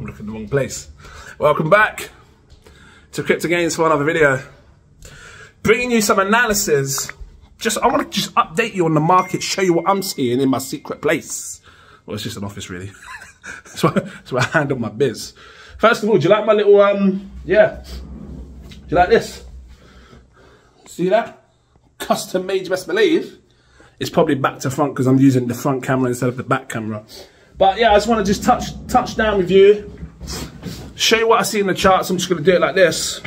I'm looking in the wrong place. Welcome back to cryptogains for another video. Bringing you some analysis. I want to just update you on the market, show you what I'm seeing in my secret place. Well, it's just an office, really. That's where I handle my biz. First of all, do you like my little, yeah. Do you like this? See that? Custom made, you best believe. It's probably back to front because I'm using the front camera instead of the back camera. But yeah, I just want to just touch down with you. Show you what I see in the charts. I'm just going to do it like this.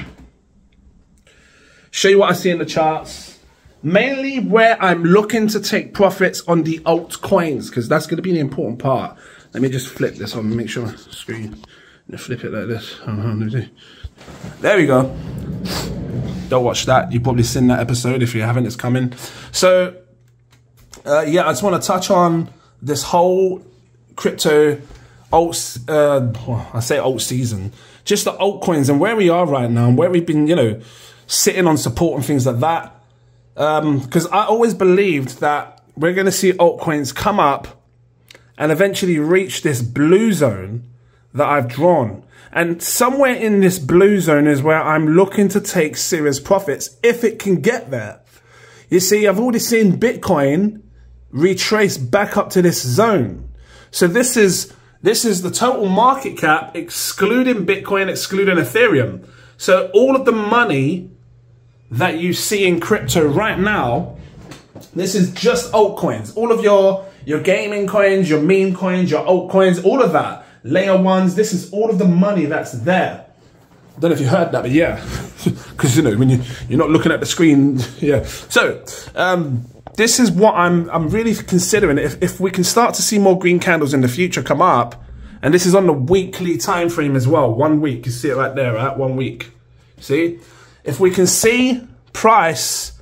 Show you what I see in the charts. Mainly where I'm looking to take profits on the altcoins, because that's going to be the important part. Let me just flip this on, make sure my screen. Flip it like this. There we go. Don't watch that. You've probably seen that episode. If you haven't, it's coming. So, yeah, I just want to touch on this whole crypto alt season. Just the altcoins and where we are right now and where we've been, you know, sitting on support and things like that. Because I always believed that we're going to see altcoins come up and eventually reach this blue zone that I've drawn. And somewhere in this blue zone is where I'm looking to take serious profits if it can get there. You see, I've already seen Bitcoin retrace back up to this zone. So this is the total market cap, excluding Bitcoin, excluding Ethereum. So all of the money that you see in crypto right now, this is just altcoins. All of your gaming coins, your meme coins, your altcoins, all of that. Layer ones, this is all of the money that's there. I don't know if you heard that, but yeah. Because, you know, when you're not looking at the screen, yeah. So, this is what I'm really considering. If we can start to see more green candles in the future come up, and this is on the weekly time frame as well, 1 week, you see it right there, right? 1 week. See? If we can see price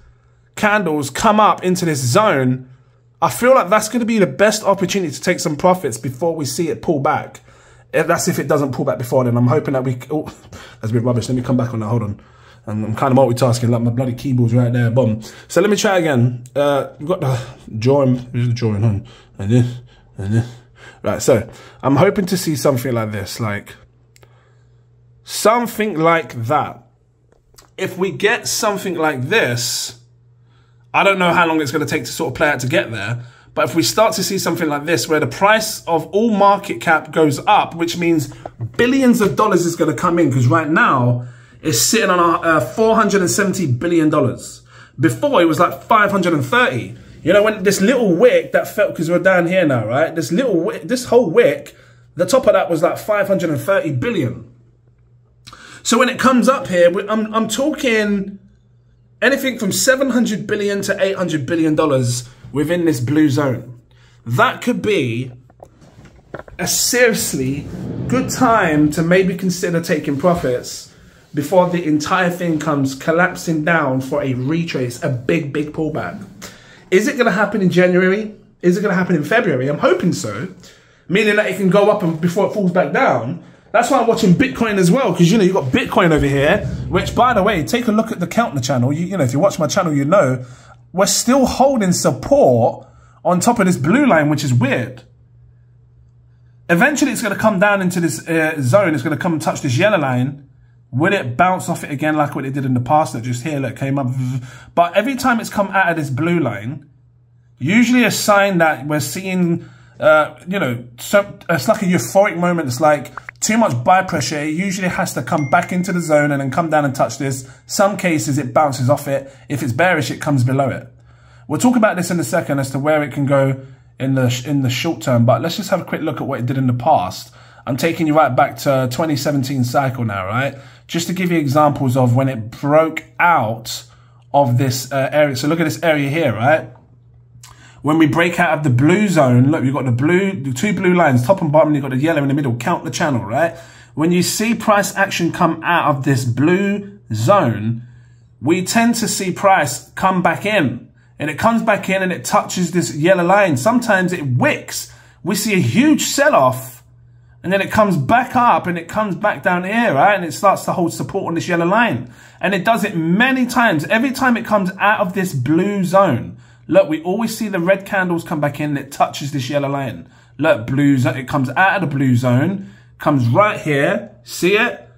candles come up into this zone, I feel like that's going to be the best opportunity to take some profits before we see it pull back. That's if it doesn't pull back before then. I'm hoping that we... Oh, that's a bit rubbish. Let me come back on that. Hold on. I'm kind of multitasking, like my bloody keyboard's right there. Boom. So let me try again. We've got the drawing. Here's the drawing on. And this. And this. Right, so I'm hoping to see something like this. Like something like that. If we get something like this, I don't know how long it's going to take to sort of play out to get there. But if we start to see something like this, where the price of all market cap goes up, which means billions of dollars is going to come in, because right now it's sitting on $470 billion. Before it was like 530. You know, when this little wick that felt, because we're down here now, right? This little wick, this whole wick, the top of that was like 530 billion. So when it comes up here, I'm talking anything from $700 billion to $800 billion within this blue zone. That could be a seriously good time to maybe consider taking profits before the entire thing comes collapsing down for a retrace, a big pullback. Is it going to happen in January? Is it going to happen in February? I'm hoping so, meaning that it can go up and before it falls back down. That's why I'm watching Bitcoin as well, because, you know, you've got Bitcoin over here, which, by the way, take a look at the count on the channel. You know, if you watch my channel, you know, we're still holding support on top of this blue line, which is weird. Eventually, it's going to come down into this zone. It's going to come and touch this yellow line. Will it bounce off it again like what it did in the past? That just here, look, came up. But every time it's come out of this blue line, usually a sign that we're seeing, you know, so it's like a euphoric moment. It's like too much buy pressure. It usually has to come back into the zone and then come down and touch this. Some cases it bounces off it. If it's bearish, it comes below it. We'll talk about this in a second as to where it can go in the short term. But let's just have a quick look at what it did in the past. I'm taking you right back to 2017 cycle now, right? Just to give you examples of when it broke out of this area. So look at this area here, right? When we break out of the blue zone, look, we've got the two blue lines, top and bottom, you've got the yellow in the middle, count the channel, right? When you see price action come out of this blue zone, we tend to see price come back in. And it comes back in and it touches this yellow line. Sometimes it wicks. We see a huge sell-off and then it comes back up and it comes back down here, right? And it starts to hold support on this yellow line. And it does it many times. Every time it comes out of this blue zone, look, we always see the red candles come back in and it touches this yellow line. Look, blue zone, it comes out of the blue zone, comes right here. See it?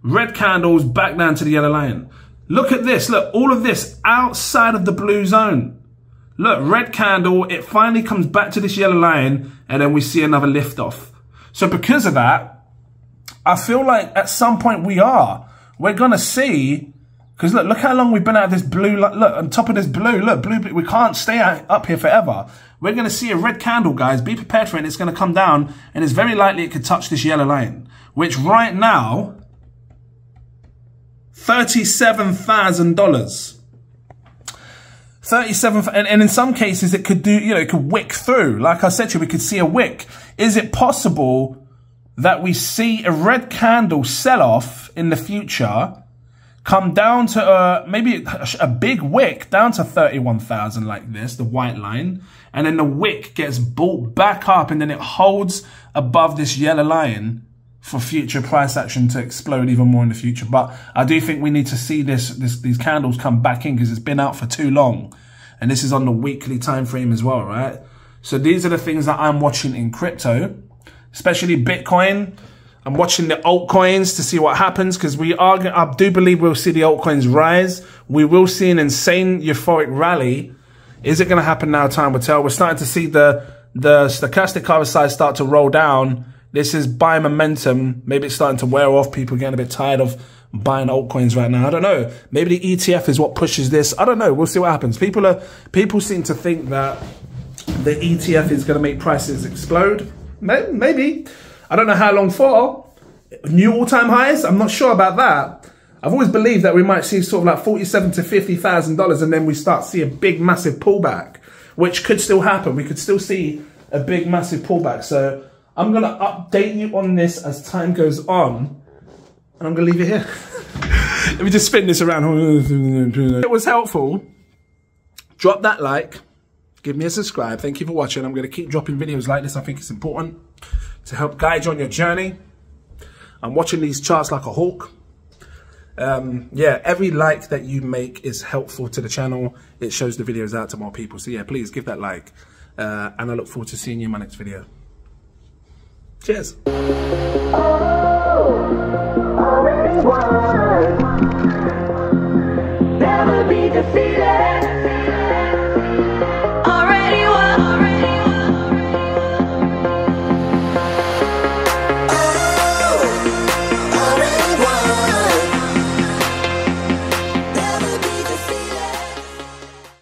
Red candles back down to the yellow line. Look at this. Look, all of this outside of the blue zone. Look, red candle, it finally comes back to this yellow line, and then we see another lift off. So because of that, I feel like at some point we're going to see, because look how long we've been out of this blue, look, on top of this blue, look, blue, we can't stay up here forever. We're going to see a red candle, guys. Be prepared for it. It's going to come down, and it's very likely it could touch this yellow line, which right now, $37,000. 37, and in some cases it could do, you know, it could wick through. Like I said to you, we could see a wick. Is it possible that we see a red candle sell off in the future, come down to maybe a big wick down to 31,000 like this, the white line, and then the wick gets bought back up and then it holds above this yellow line for future price action to explode even more in the future. But I do think we need to see these candles come back in, because it's been out for too long. And this is on the weekly time frame as well, right? So these are the things that I'm watching in crypto, especially Bitcoin. I'm watching the altcoins to see what happens, because I do believe we'll see the altcoins rise. We will see an insane euphoric rally. Is it going to happen now? Time will tell. We're starting to see the stochastic RSI start to roll down. This is buy momentum. Maybe it's starting to wear off. People are getting a bit tired of buying altcoins right now. I don't know. Maybe the ETF is what pushes this. I don't know. We'll see what happens. People seem to think that the ETF is going to make prices explode. Maybe. I don't know how long for. New all-time highs? I'm not sure about that. I've always believed that we might see sort of like $47,000 to $50,000, and then we start to see a big, massive pullback, which could still happen. We could still see a big, massive pullback. So I'm going to update you on this as time goes on, and I'm going to leave it here. Let me just spin this around. If it was helpful, drop that like, give me a subscribe. Thank you for watching. I'm going to keep dropping videos like this. I think it's important to help guide you on your journey. I'm watching these charts like a hawk. Yeah, every like that you make is helpful to the channel. It shows the videos out to more people. So yeah, please give that like. And I look forward to seeing you in my next video. Cheers.